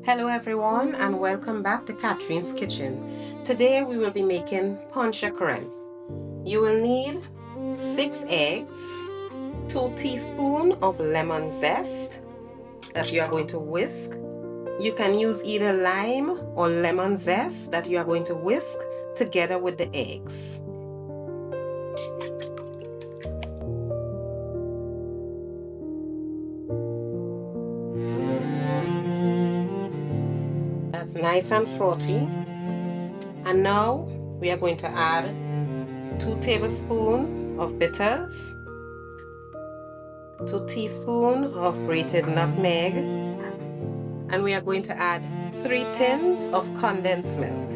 Hello everyone and welcome back to Katherine's Kitchen. Today we will be making Poncha Crème. You will need 6 eggs, 2 teaspoons of lemon zest that you are going to whisk. You can use either lime or lemon zest that you are going to whisk together with the eggs. That's nice and frothy. And now we are going to add 2 tablespoons of bitters, 2 teaspoons of grated nutmeg, and we are going to add 3 tins of condensed milk.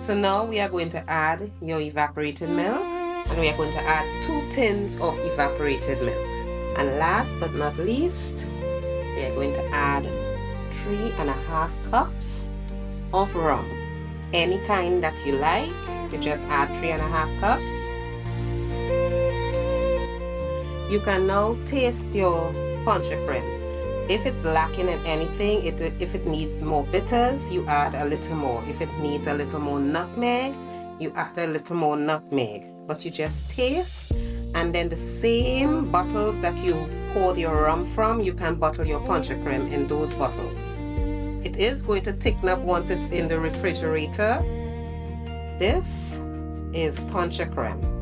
So now we are going to add your evaporated milk, and we are going to add 2 tins of evaporated milk. And last but not least, we are going to add 3.5 cups of rum. Any kind that you like, you just add 3.5 cups. You can now taste your Poncha Crème. If it's lacking in anything, if it needs more bitters, you add a little more. If it needs a little more nutmeg, you add a little more nutmeg. But you just taste, and then the same bottles that you poured your rum from, you can bottle your Poncha Crème in those bottles. It is going to thicken up once it's in the refrigerator. This is Poncha Crème.